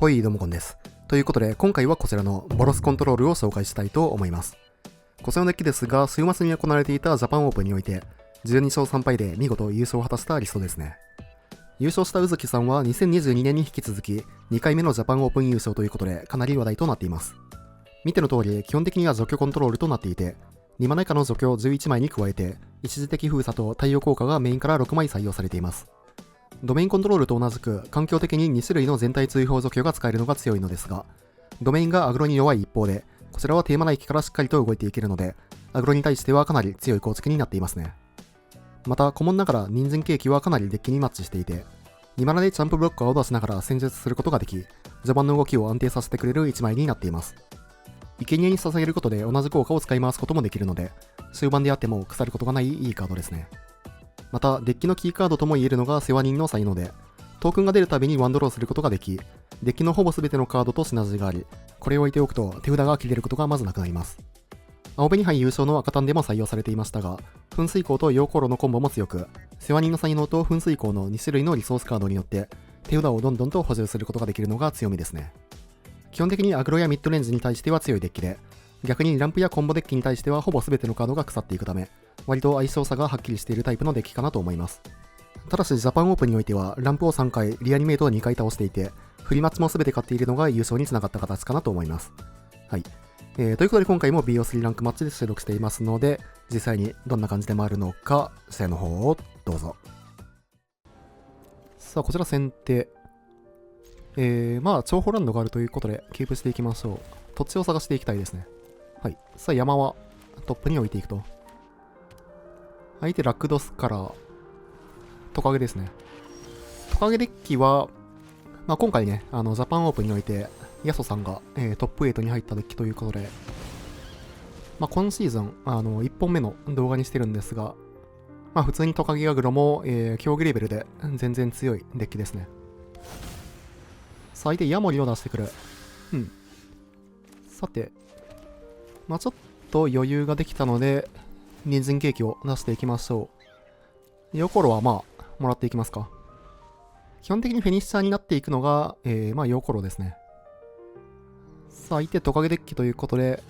ほい、どうもこんです。ということで、今回はこちらのボロスコントロールを紹介したいと思います。こちらのデッキですが、週末に行われていたジャパンオープンにおいて、12勝3敗で見事優勝を果たしたリストですね。優勝した宇月さんは2022年に引き続き、2回目のジャパンオープン優勝ということで、かなり話題となっています。見ての通り、基本的には除去コントロールとなっていて、2マナ以下の除去11枚に加えて、一時的封鎖と対応効果がメインから6枚採用されています。ドメインコントロールと同じく環境的に2種類の全体追放除去が使えるのが強いのですが、ドメインがアグロに弱い一方で、こちらはテーマ内域からしっかりと動いていけるので、アグロに対してはかなり強い構築になっていますね。また、コモンながら人参ケーキはかなりデッキにマッチしていて、2マナでジャンプブロッカーを出しながら戦術することができ、序盤の動きを安定させてくれる1枚になっています。生贄に捧げることで同じ効果を使い回すこともできるので、終盤であっても腐ることがないいいカードですね。また、デッキのキーカードとも言えるのが世話人の才能で、トークンが出るたびにワンドローすることができ、デッキのほぼ全てのカードとシナジーがあり、これを置いておくと手札が切れることがまずなくなります。青紅杯優勝の赤単でも採用されていましたが、噴水口と陽光炉のコンボも強く、世話人の才能と噴水口の2種類のリソースカードによって手札をどんどんと補充することができるのが強みですね。基本的にアグロやミッドレンジに対しては強いデッキで、逆にランプやコンボデッキに対してはほぼ全てのカードが腐っていくため、割と相性差がはっきりしているタイプのデッキかなと思います。ただしジャパンオープンにおいてはランプを3回、リアニメイトを2回倒していて、フリマッチも全て勝っているのが優勝につながった形かなと思います。はい。ということで今回も BO3 ランクマッチで収録していますので、実際にどんな感じで回るのか、試合の方をどうぞ。さあ、こちら先手。まあ、重宝ランドがあるということで、キープしていきましょう。土地を探していきたいですね。はい。さあ、山はトップに置いていくと。相手ラクドスから、トカゲですね。トカゲデッキは、まあ、今回ね、ジャパンオープンにおいて、ヤソさんが、トップ8に入ったデッキということで、まあ、今シーズン、1本目の動画にしてるんですが、まあ、普通にトカゲアグロも、競技レベルで全然強いデッキですね。さあ、相手ヤモリを出してくる。さて、まあ、ちょっと余裕ができたので、人参ケーキを出していきましょう。ヨコロはまあ、もらっていきますか。基本的にフェニッシャーになっていくのが、まあ、ヨコロですね。さあ、相手トカゲデッキということで、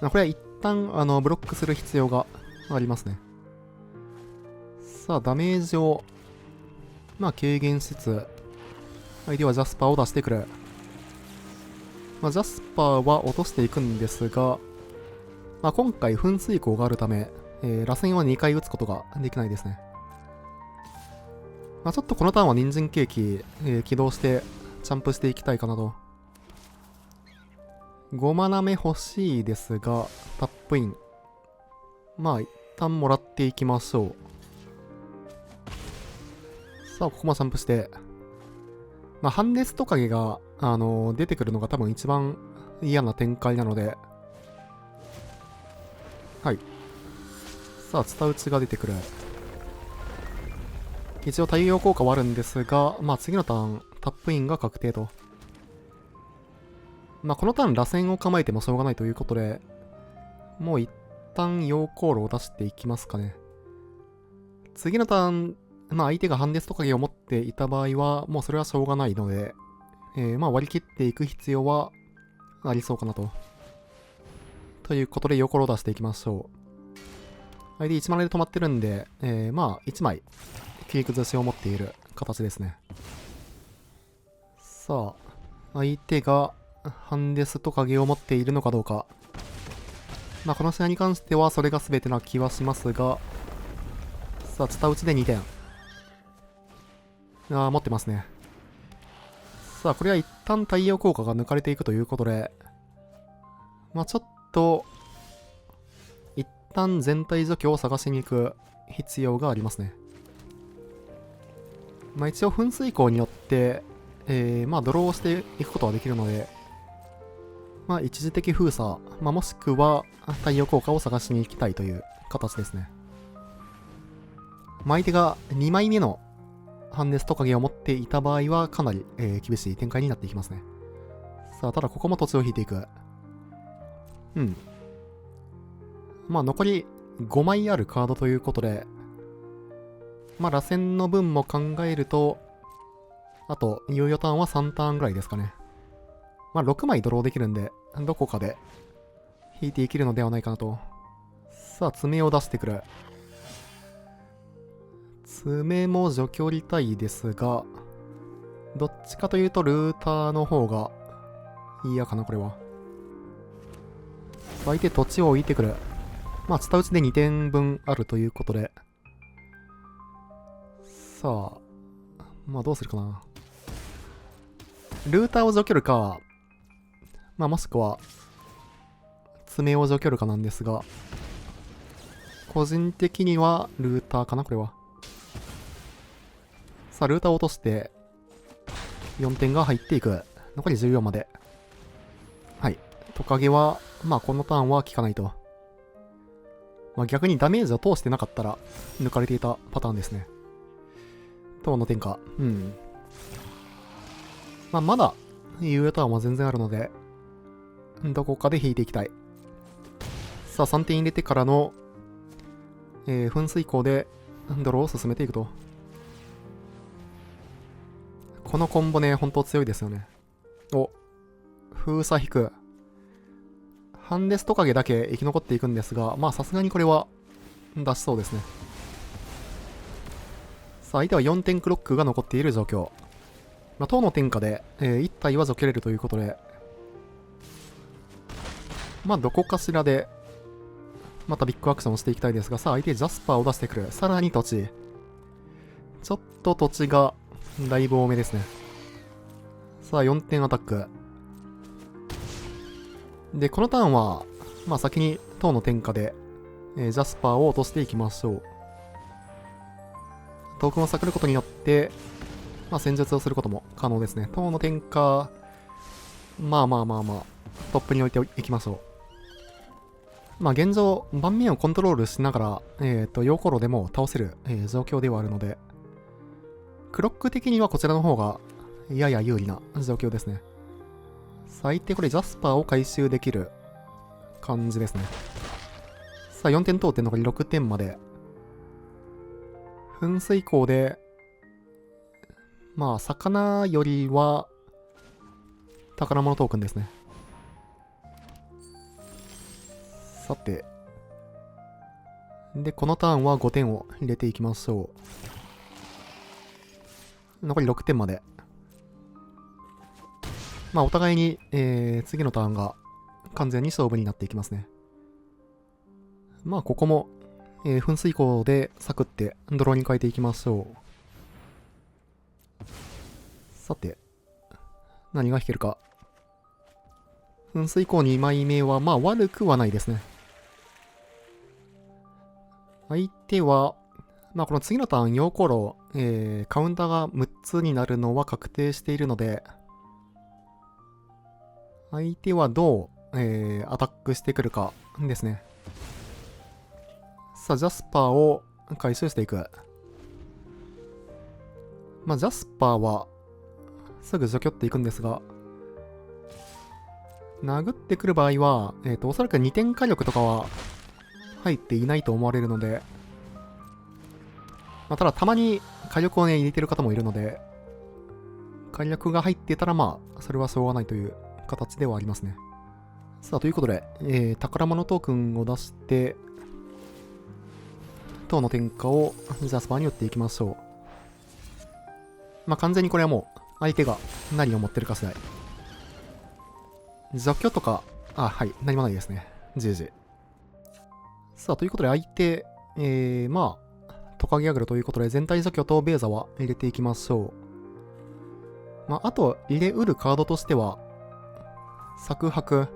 これは一旦、ブロックする必要がありますね。さあ、ダメージを、まあ、軽減しつつ、相手はジャスパーを出してくる。まあ、ジャスパーは落としていくんですが、まあ、今回噴水口があるため、螺旋は2回打つことができないですね。まあ、ちょっとこのターンは人参ケーキ、起動してジャンプしていきたいかなと。5マナ目欲しいですが、タップイン。まあ一旦もらっていきましょう。さあ、ここもジャンプして。まあ、ハンデストカゲが、出てくるのが多分一番嫌な展開なので、はい。さあ、ツタ打ちが出てくる。一応対応効果はあるんですが、まあ次のターン、タップインが確定と。まあこのターン、螺旋を構えてもしょうがないということで、もう一旦陽光炉を出していきますかね。次のターン、まあ相手がハンデストカゲを持っていた場合は、もうそれはしょうがないので、まあ割り切っていく必要はありそうかなと。ということで、陽光炉を出していきましょう。相手1マナで止まってるんで、まあ1枚、切り崩しを持っている形ですね。さあ、相手がハンデストカゲを持っているのかどうか。まあこの試合に関してはそれが全てな気はしますが、さあ、ツタ打ちで2点。持ってますね。さあ、これは一旦太陽効果が抜かれていくということで、まあちょっと、一旦全体除去を探しに行く必要がありますね。まあ一応噴水口によって、まあドローをしていくことはできるので、まあ一時的封鎖、まあ、もしくは太陽効果を探しに行きたいという形ですね。まあ、相手が2枚目のハンデストカゲを持っていた場合はかなり、厳しい展開になっていきますね。さあ、ただここも土地を引いていく。まあ残り5枚あるカードということで、まあ螺旋の分も考えると、あと、猶予ターンは3ターンぐらいですかね。まあ、6枚ドローできるんで、どこかで引いていけるのではないかなと。さあ、爪を出してくる。爪も除去りたいですが、どっちかというとルーターの方が嫌かな、これは。相手土地を置いてくる。まあ、下打ちで2点分あるということで。さあ、まあどうするかな。ルーターを除去るか、まあもしくは、爪を除去るかなんですが、個人的にはルーターかな、これは。さあ、ルーターを落として、4点が入っていく。残り14まで。はい。トカゲは、まあこのターンは効かないと。まあ逆にダメージを通してなかったら、抜かれていたパターンですね。塔の天下。うん。まあまだ、有用ターンは全然あるので、どこかで引いていきたい。さあ、3点入れてからの、噴水口でドローを進めていくと。このコンボね、ほんと強いですよね。お、封鎖引く。ハンデストカゲだけ生き残っていくんですが、まあさすがにこれは出しそうですね。さあ、相手は4点クロックが残っている状況。まあ、塔の天下で、1体は除けれるということで、まあどこかしらで、またビッグアクションをしていきたいですが、さあ相手ジャスパーを出してくる。さらに土地。ちょっと土地がだいぶ多めですね。さあ4点アタック。で、このターンは、まあ先に塔の天下で、ジャスパーを落としていきましょう。トークンを避けることによって、まあ戦術をすることも可能ですね。塔の天下、まあ、トップに置いていきましょう。まあ現状、盤面をコントロールしながら、ヨーコロでも倒せる、状況ではあるので、クロック的にはこちらの方がやや有利な状況ですね。最低これジャスパーを回収できる感じですね。さあ4点当点残り6点まで。噴水口で、まあ魚よりは宝物トークンですね。さて。で、このターンは5点を入れていきましょう。残り6点まで。まあお互いに、次のターンが完全に勝負になっていきますね。まあここも、噴水口でサクってドローに変えていきましょう。さて、何が引けるか。噴水口2枚目はまあ悪くはないですね。相手は、まあこの次のターン、ヨーコロ、カウンターが6つになるのは確定しているので、相手はどう、アタックしてくるかですね。さあ、ジャスパーを回収していく。まあ、ジャスパーは、すぐ除去っていくんですが、殴ってくる場合は、おそらく2点火力とかは入っていないと思われるので、まあ、ただたまに火力をね、入れてる方もいるので、火力が入ってたらまあ、それはしょうがないという形ではありますね。さあ、ということで、宝物トークンを出して、塔の天下をジャスパーに打っていきましょう。まあ、完全にこれはもう、相手が何を持ってるか次第。除去とか、はい、何もないですね。GG。さあ、ということで相手、まあ、トカゲアグルということで全体除去とベーザは入れていきましょう。まあ、あと入れうるカードとしては、索博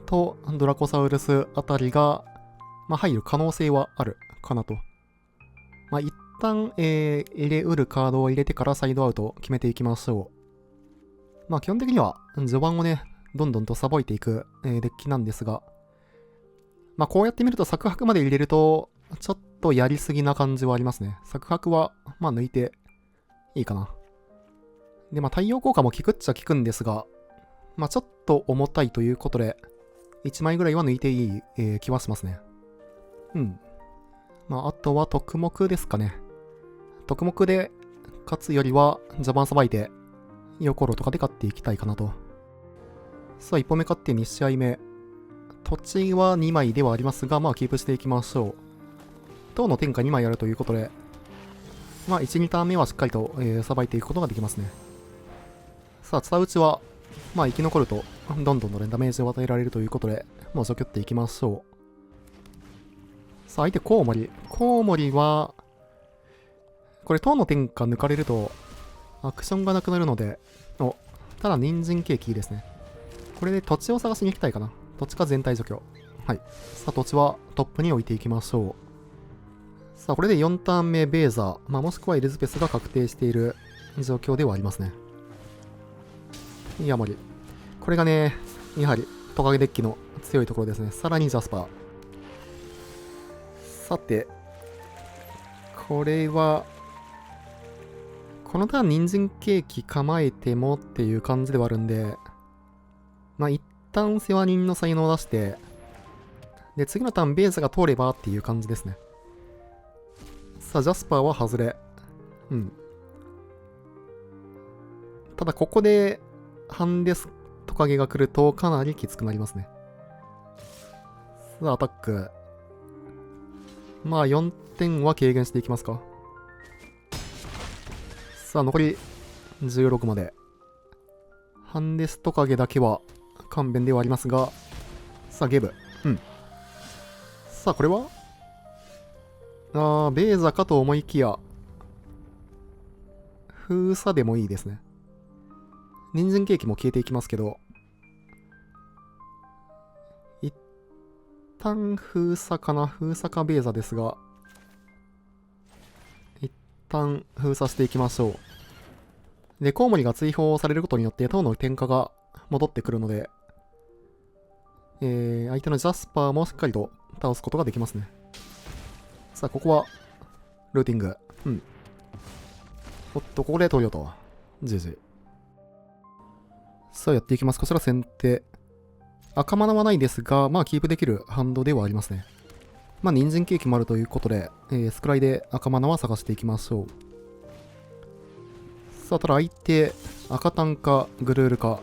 とドラコサウルスあたりが、まあ、入る可能性はあるかなと。まあ、一旦、入れうるカードを入れてからサイドアウトを決めていきましょう。まあ、基本的には序盤をね、どんどんとさばいていく、デッキなんですが、まあ、こうやって見ると索博まで入れると、ちょっとやりすぎな感じはありますね。索博は、まあ、抜いていいかな。で、まあ、太陽効果も効くっちゃ効くんですが、まあ、ちょっと重たいということで、1枚ぐらいは抜いていい、気はしますね。うん。まあ、あとは特目ですかね。特目で勝つよりは、序盤さばいて、ヨコロとかで勝っていきたいかなと。さあ、1本目勝って2試合目。土地は2枚ではありますが、まあ、キープしていきましょう。塔の天下2枚あるということで、まあ、1、2ターン目はしっかりと、さばいていくことができますね。さあ、伝打ちは、まあ、生き残ると、どんどんのダメージを与えられるということで、もう除去っていきましょう。さあ、相手、コウモリ。コウモリは、これ、塔の天下抜かれると、アクションがなくなるので、ただ、人参ケーキいいですね。これで土地を探しに行きたいかな。土地か全体除去。はい。さあ、土地はトップに置いていきましょう。さあ、これで4ターン目、ベーザー、まあ、もしくはエリズベスが確定している状況ではありますね。ヤモリ。これがね、やはりトカゲデッキの強いところですね。さらにジャスパー。さて、これは、このターン人参ケーキ構えてもっていう感じではあるんで、まあ一旦世話人の才能を出して、で、次のターンベーザが通ればっていう感じですね。さあ、ジャスパーは外れ。うん。ただ、ここで、ハンデストカゲが来るとかなりきつくなりますね。さあ、アタック。まあ、4点は軽減していきますか。さあ、残り16まで。ハンデストカゲだけは勘弁ではありますが、さあ、ゲブ。うん。さあ、これはベーザかと思いきや、封鎖でもいいですね。人参ケーキも消えていきますけど、一旦封鎖かな。封鎖かベーザですが、一旦封鎖していきましょう。で、コウモリが追放されることによって塔の天下が戻ってくるので、相手のジャスパーもしっかりと倒すことができますね。さあ、ここは、ルーティング。うん。おっと、ここで投了と。GG。さあ、やっていきます。こちら先手。赤マナはないですが、まあ、キープできるハンドではありますね。まあ、人参ケーキもあるということで、スクライで赤マナは探していきましょう。さあ、ただ相手、赤タンか、グルールか。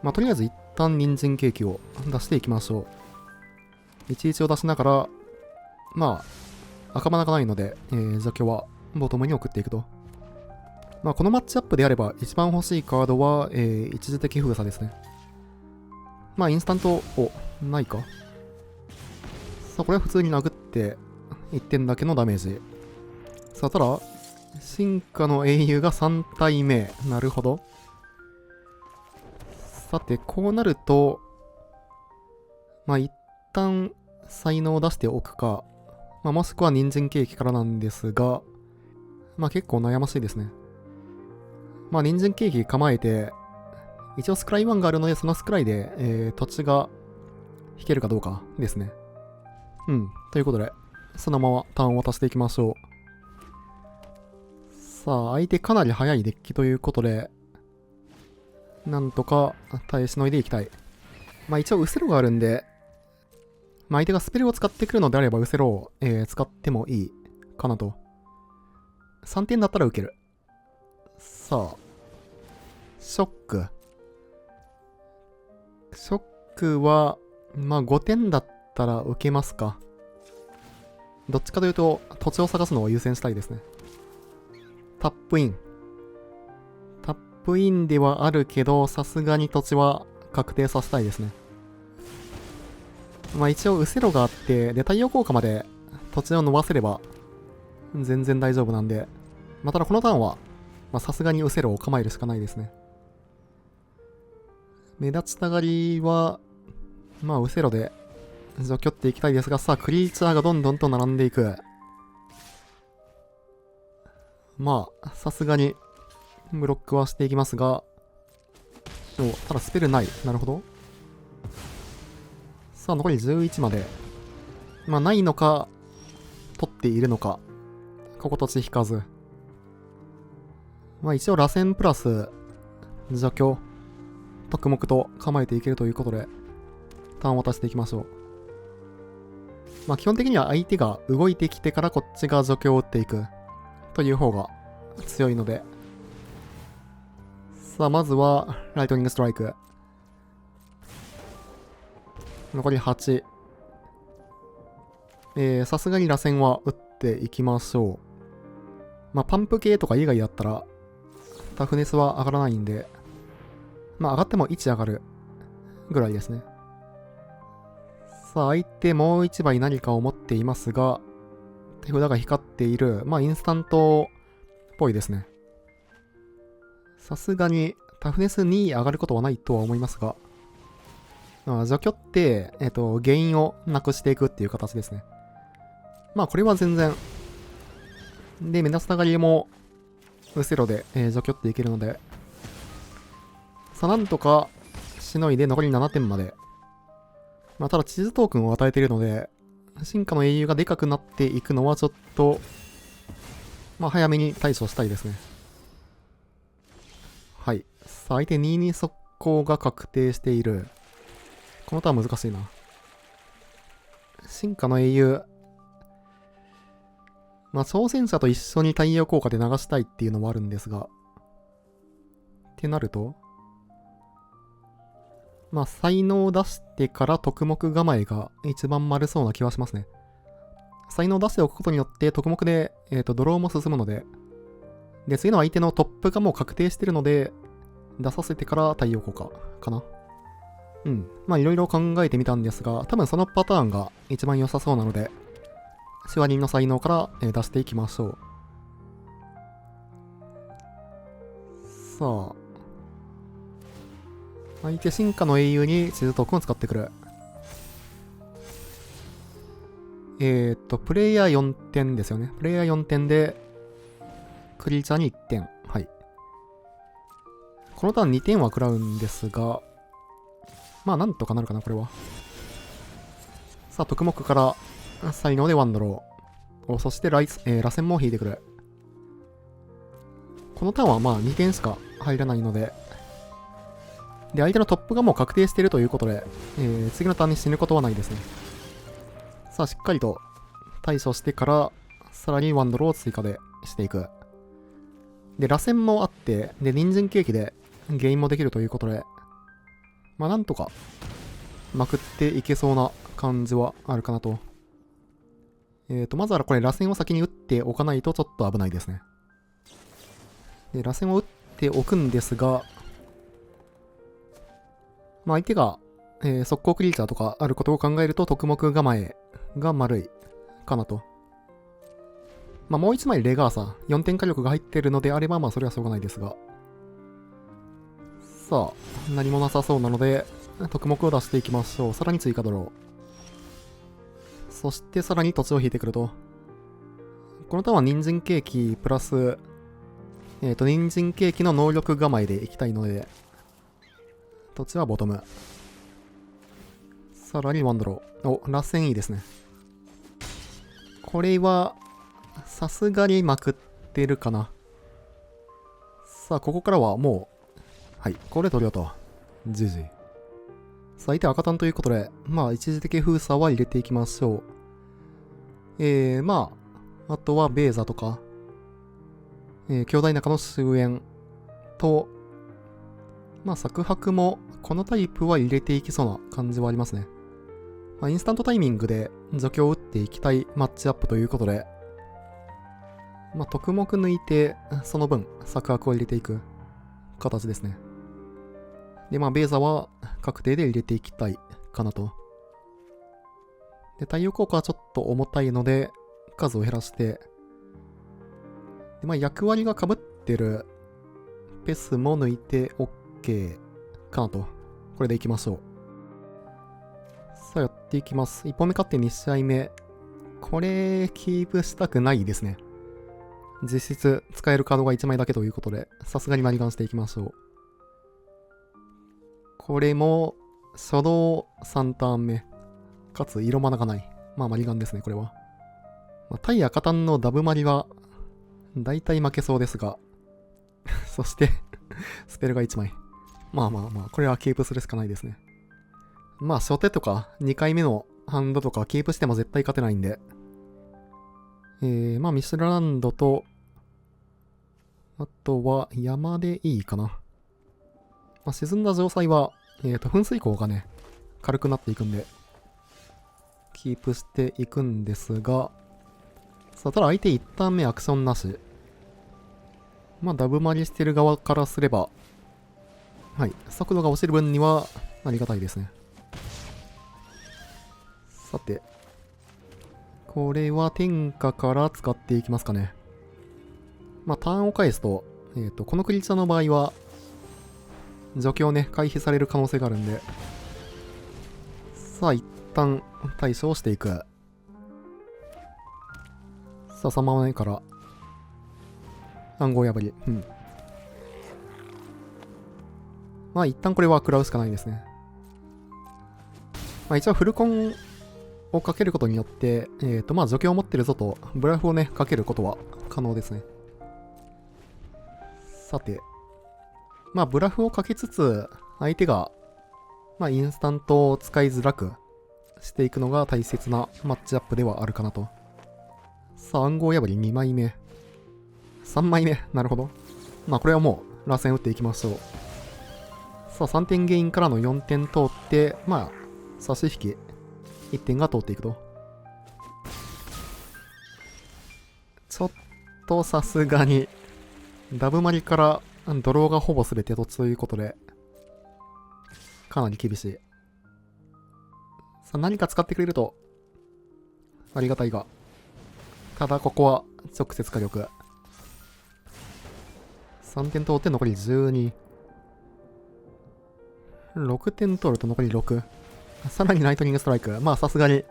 まあ、とりあえず一旦人参ケーキを出していきましょう。11を出しながら、まあ、赤マナがないので、除去はボトムに送っていくと。まあ、このマッチアップであれば、一番欲しいカードは、一時的封鎖ですね。まあ、インスタント、ないか。さあ、これは普通に殴って、1点だけのダメージ。さあ、ただ、進化の英雄が3体目。なるほど。さて、こうなると、まあ、一旦、才能を出しておくか、まあ、もしくは人参ケーキからなんですが、まあ、結構悩ましいですね。まあ、人参ケーキ構えて、一応スクライ1があるので、そのスクライで、土地が引けるかどうかですね。うん。ということで、そのままターンを渡していきましょう。さあ、相手かなり速いデッキということで、なんとか耐えしのいでいきたい。まあ一応、ウセロがあるんで、まあ相手がスペルを使ってくるのであれば、ウセロを、使ってもいいかなと。3点だったら受ける。さあ、ショック。ショックは、まあ5点だったら受けますか。どっちかというと、土地を探すのを優先したいですね。タップイン。タップインではあるけど、さすがに土地は確定させたいですね。まあ一応、ウセロがあって、で、太陽効果まで土地を伸ばせれば、全然大丈夫なんで、まあただこのターンは、まあさすがにウセロを構えるしかないですね。目立ちたがりは、まあウセロで除去っていきたいですが、さあクリーチャーがどんどんと並んでいく。まあ、さすがにブロックはしていきますが、ただスペルない。なるほど。さあ残り11まで。まあないのか、取っているのか。ここ土地引かず。まあ一応螺旋プラス除去、特目と構えていけるということで、ターンを渡していきましょう。まあ基本的には相手が動いてきてからこっちが除去を打っていくという方が強いので。さあまずはライトニングストライク。残り8。さすがに螺旋は打っていきましょう。まあ、パンプ系とか以外だったら、タフネスは上がらないんで、まあ、上がっても1上がるぐらいですね。さあ、相手もう1枚何かを持っていますが、手札が光っている、まあ、インスタントっぽいですね。さすがにタフネス2上がることはないとは思いますが、除去って、原因をなくしていくっていう形ですね。まあこれは全然。で、目立つ流れも後ろで、除去っていけるので、さあなんとかしのいで残り7点まで。まあただ地図トークンを与えているので、進化の英雄がでかくなっていくのはちょっと、まあ早めに対処したいですね。はい。さあ相手2に速攻が確定している。このターン難しいな。進化の英雄。まあ、挑戦者と一緒に太陽効果で流したいっていうのもあるんですが。ってなると、まあ、才能を出してから特目構えが一番丸そうな気はしますね。才能を出しておくことによって特目で、ドローも進むので、で、次の相手のトップがもう確定してるので、出させてから太陽効果かな。うん。まあ、いろいろ考えてみたんですが、多分そのパターンが一番良さそうなので、シワ人の才能から、出していきましょう。さあ。相手進化の英雄に地図トークンを使ってくる。プレイヤー4点ですよね。プレイヤー4点で、クリーチャーに1点。はい。このターン2点は食らうんですが、まあなんとかなるかな、これは。さあ、特目から才能でワンドロー。そして螺旋も引いてくる。このターンはまあ2点しか入らないので、で、相手のトップがもう確定しているということで、次のターンに死ぬことはないですね。さあ、しっかりと対処してから、さらにワンドローを追加でしていく。で、螺旋もあって、で、人参ケーキでゲインもできるということで、まあなんとかまくっていけそうな感じはあるかなと。まずはこれ螺旋を先に打っておかないとちょっと危ないですね。で、螺旋を打っておくんですが、まあ相手が、速攻クリーチャーとかあることを考えると特目構えが丸いかなと。まあもう一枚レガーサ、4点火力が入ってるのであれば、まあそれはしょうがないですが。さあ、何もなさそうなので、特目を出していきましょう。さらに追加ドロー。そしてさらに土地を引いてくると。このターンは人参ケーキプラス、人参ケーキの能力構えでいきたいので、土地はボトム。さらにワンドロー。お、螺旋いいですね。これは、さすがにまくってるかな。さあ、ここからはもう、はい、これ取りようと。じじ。さあ、相手赤単ということで、まあ、一時的封鎖は入れていきましょう。まあ、あとはベーザとか、兄弟仲の終焉と、まあ、作白も、このタイプは入れていきそうな感じはありますね。まあ、インスタントタイミングで除去を打っていきたいマッチアップということで、まあ、特目抜いて、その分、作白を入れていく形ですね。で、まあ、ベーザは確定で入れていきたいかなと。で、太陽効果はちょっと重たいので、数を減らして、で、まあ、役割が被ってるペスも抜いて OK かなと。これでいきましょう。さあ、やっていきます。1本目勝って2試合目。これ、キープしたくないですね。実質使えるカードが1枚だけということで、さすがにマリガンしていきましょう。これも、初動3ターン目。かつ、色マナがない。まあ、マリガンですね、これは。まあ、対赤単のダブマリは、だいたい負けそうですが。そしてスペルが1枚。まあまあまあ、これはキープするしかないですね。まあ、初手とか、2回目のハンドとかキープしても絶対勝てないんで。まあ、ミスラランドと、あとは山でいいかな。まあ、沈んだ城塞は、噴水口がね、軽くなっていくんで、キープしていくんですが、さあ、ただ相手1ターン目アクションなし。まあ、ダブ回りしてる側からすれば、はい、速度が落ちる分にはありがたいですね。さて、これは天下から使っていきますかね。まあ、ターンを返すと、このクリーチャーの場合は、除去をね、回避される可能性があるんで、さあ、一旦対処をしていく。さあ、3番目から、暗号破り。まあ、一旦これは食らうしかないですね。まあ、一応フルコンをかけることによって、まあ、除去を持ってるぞと、ブラフをね、かけることは可能ですね。さて、まあ、ブラフをかけつつ、相手が、まあ、インスタントを使いづらくしていくのが大切なマッチアップではあるかなと。さあ、暗号破り2枚目。3枚目。なるほど。まあ、これはもう、螺旋打っていきましょう。さあ、3点ゲインからの4点通って、まあ、差し引き、1点が通っていくと。ちょっとさすがに、ダブマリからドローがほぼ全て突ということで、かなり厳しい。さあ、何か使ってくれると、ありがたいが。ただ、ここは直接火力。3点通って残り12。6点取ると残り6。さらにライトニングストライク。まあさすがに、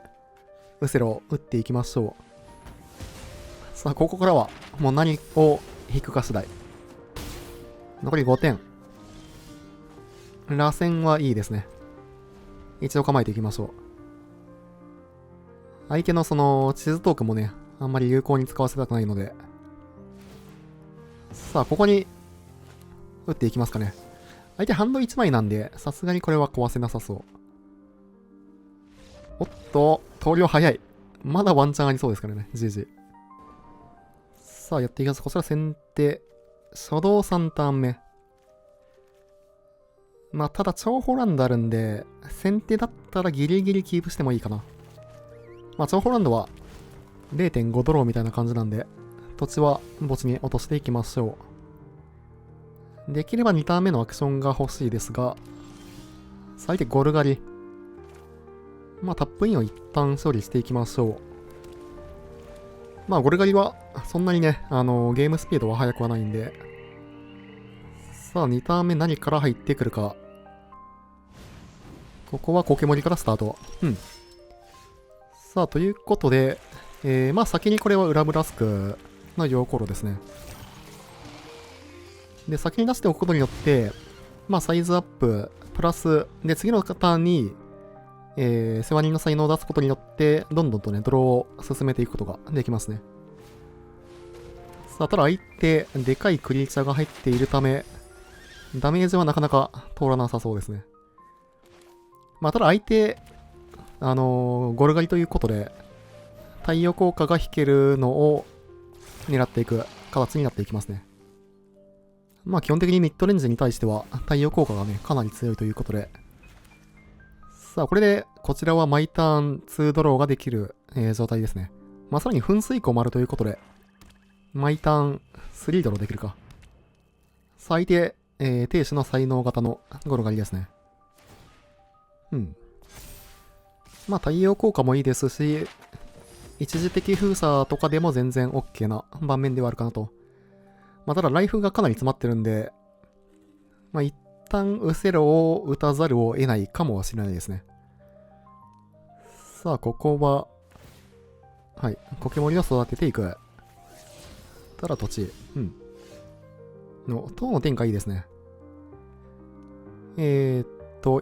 ウセロを打っていきましょう。さあ、ここからは、もう何を引くか次第。残り5点。螺旋はいいですね。一度構えていきましょう。相手のその、地図トークもね、あんまり有効に使わせたくないので。さあ、ここに、打っていきますかね。相手ハンド1枚なんで、さすがにこれは壊せなさそう。おっと、投了早い。まだワンチャンありそうですからね、GG。さあ、やっていきます。こちら先手。初動3ターン目。まあ、ただ超ホランドあるんで、先手だったらギリギリキープしてもいいかな。まあ、超ホランドは 0.5 ドローみたいな感じなんで、土地は墓地に落としていきましょう。できれば2ターン目のアクションが欲しいですが、最低ゴル狩り。まあ、タップインを一旦処理していきましょう。まあ、ゴル狩りは、そんなにね、ゲームスピードは速くはないんで。さあ、2ターン目何から入ってくるか。ここはコケモリからスタート。さあ、ということで、まあ、先にこれはウラブラスクのヨーコロですね。で、先に出しておくことによって、まあ、サイズアップ、プラス、で、次のターンに、世話人の才能を出すことによって、どんどんとね、ドローを進めていくことができますね。さあ、ただ相手、でかいクリーチャーが入っているため、ダメージはなかなか通らなさそうですね。まあ、ただ相手、ゴル狩りということで、太陽効果が引けるのを狙っていく形になっていきますね。まあ基本的にミッドレンジに対しては太陽効果がね、かなり強いということで。さあ、これでこちらは毎ターン2ドローができる、状態ですね。まあさらに噴水庫もあるということで、毎ターン3ドローできるか。さあ、相手、停止の才能型のゴル狩りですね。まあ太陽効果もいいですし、一時的封鎖とかでも全然 OK な盤面ではあるかなと。まあ、ただライフがかなり詰まってるんで、まあ、一旦ウセロを打たざるを得ないかもしれないですね。さあ、ここは、はい、コケモリを育てていく。ただ土地、塔の展開いいですね。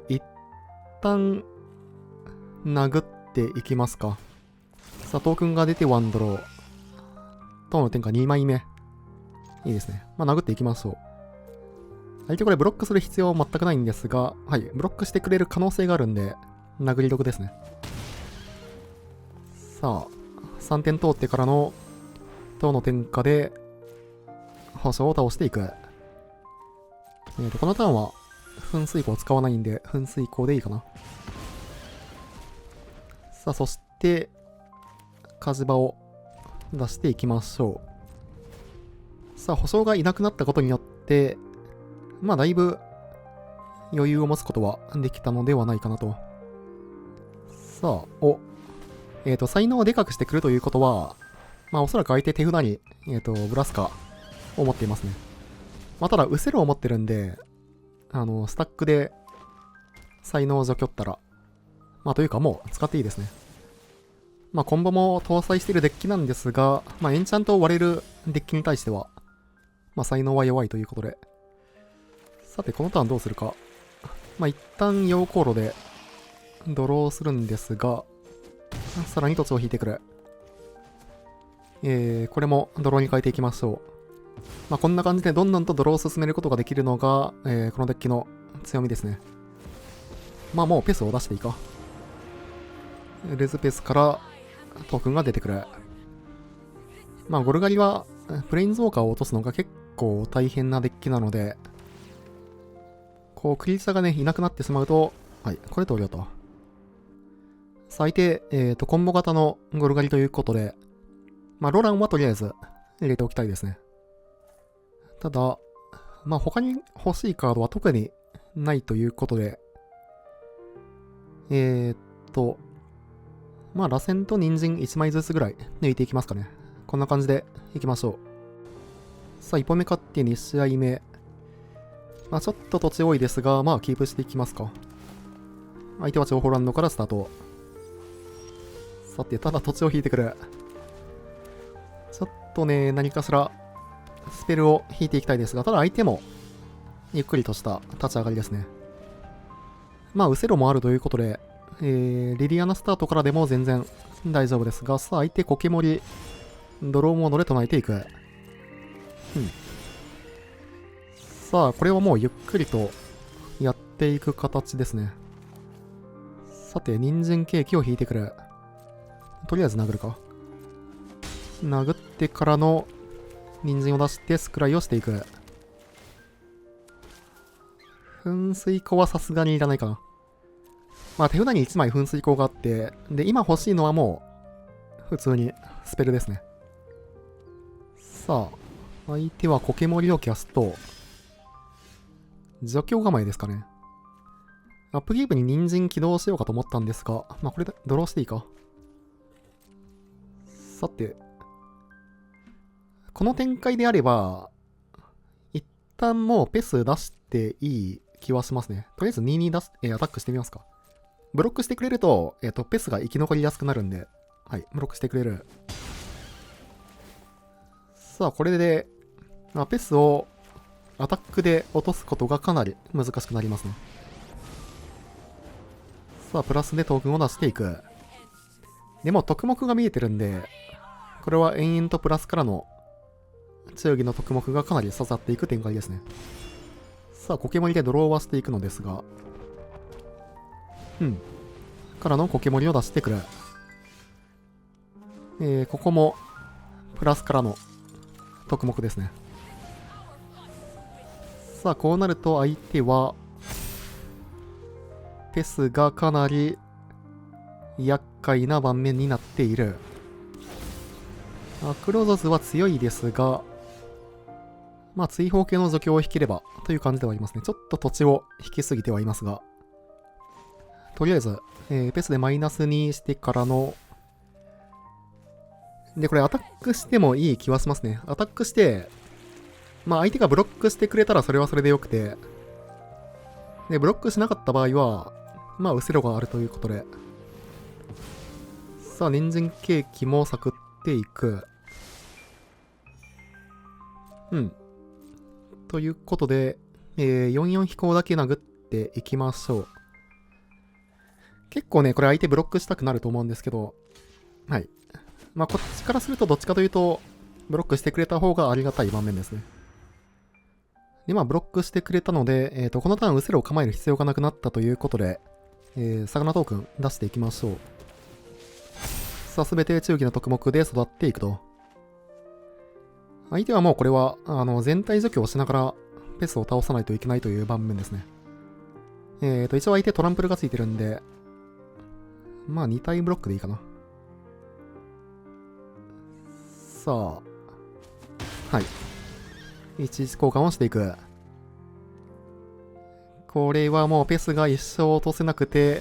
一旦、殴っていきますか。さあ、トークンが出てワンドロー。塔の天下2枚目。いいですね。まあ、殴っていきましょう。相手これブロックする必要は全くないんですが、はい、ブロックしてくれる可能性があるんで、殴り得ですね。さあ、3点通ってからの塔の天下で、保証を倒していく。このターンは、噴水口を使わないんで、噴水口でいいかな。さあ、そして、火事場を出していきましょう。さあ、保証がいなくなったことによって、まあ、だいぶ余裕を持つことはできたのではないかなと。さあ、才能をでかくしてくるということは、まあ、おそらく相手手札に、ブラスカを持っていますね。まあ、ただ、ウセロを持ってるんで、スタックで才能を除去ったら、まあ、というかもう使っていいですね。まあ、コンボも搭載しているデッキなんですが、まあ、エンチャントを割れるデッキに対しては、まあ、才能は弱いということで。さて、このターンどうするか。まあ、一旦陽光炉でドローするんですが、さらに土地を引いてくる。これもドローに変えていきましょう。まあ、こんな感じでどんどんとドローを進めることができるのが、このデッキの強みですね。まあもうペスを出していいか。レズペスからトークンが出てくる。まあゴルガリはプレインズウォーカーを落とすのが結構大変なデッキなので、こうクリーチャーがね、いなくなってしまうと、はい、これ投了と。最低、コンボ型のゴルガリということで、まあロランはとりあえず入れておきたいですね。ただ、まあ他に欲しいカードは特にないということで、まあ螺旋と人参1枚ずつぐらい抜いていきますかね。こんな感じでいきましょう。さあ、1本目勝って2試合目。まあちょっと土地多いですが、まあキープしていきますか。相手は超ホランドからスタート。さて、ただ土地を引いてくる。ちょっとね、何かしらスペルを引いていきたいですが、ただ相手もゆっくりとした立ち上がりですね。まあ、ウセロもあるということで、リリアナスタートからでも全然大丈夫ですが、さあ相手コケモリ、ドローモードで唱えていく。さあ、これはもうゆっくりとやっていく形ですね。さて、人参ケーキを引いてくる。とりあえず殴るか。殴ってからの人参を出してスクライをしていく。噴水口はさすがにいらないかな。まあ手札に1枚噴水口があって、で、今欲しいのはもう、普通にスペルですね。さあ、相手はコケモリをキャスト。除去構えですかね。アップギープに人参起動しようかと思ったんですが、まあこれでドローしていいか。さて、この展開であれば、一旦もうペス出していい気はしますね。とりあえず2に出す、アタックしてみますか。ブロックしてくれると、ペスが生き残りやすくなるんで、はい、ブロックしてくれる。さあ、これで、ペスをアタックで落とすことがかなり難しくなりますね。さあ、プラスでトークンを出していく。でも、特目が見えてるんで、これは延々とプラスからの忠義の特目がかなり刺さっていく展開ですね。さあ、コケモリでドローはしていくのですが、からのコケモリを出してくる。ここも、プラスからの特目ですね。さあ、こうなると相手は、ペスがかなり厄介な盤面になっている。アクロゾスは強いですが、まあ、追放系の除去を引ければという感じではありますね。ちょっと土地を引きすぎてはいますが、とりあえず、ペスでマイナスにしてからの、で、これアタックしてもいい気はしますね。アタックして、まあ相手がブロックしてくれたらそれはそれでよくて、で、ブロックしなかった場合は、まあ、ウセロがあるということで、さあ、人参ケーキもサクっていく。ということで、44飛行だけ殴っていきましょう。結構ね、これ相手ブロックしたくなると思うんですけど、はい。まあ、こっちからするとどっちかというと、ブロックしてくれた方がありがたい場面ですね。で、まあ、ブロックしてくれたので、このターンウセロを構える必要がなくなったということで、魚トークン出していきましょう。さあ、すべて忠義の特目で育っていくと。相手はもうこれは、全体除去をしながら、ペスを倒さないといけないという盤面ですね。一応相手トランプルがついてるんで、まあ2体ブロックでいいかな。さあ、はい。一時交換をしていく。これはもうペスが一生落とせなくて、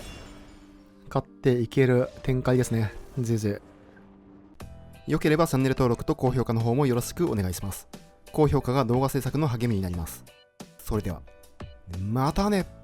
勝っていける展開ですね。GG。良ければチャンネル登録と高評価の方もよろしくお願いします。高評価が動画制作の励みになります。それでは、またね。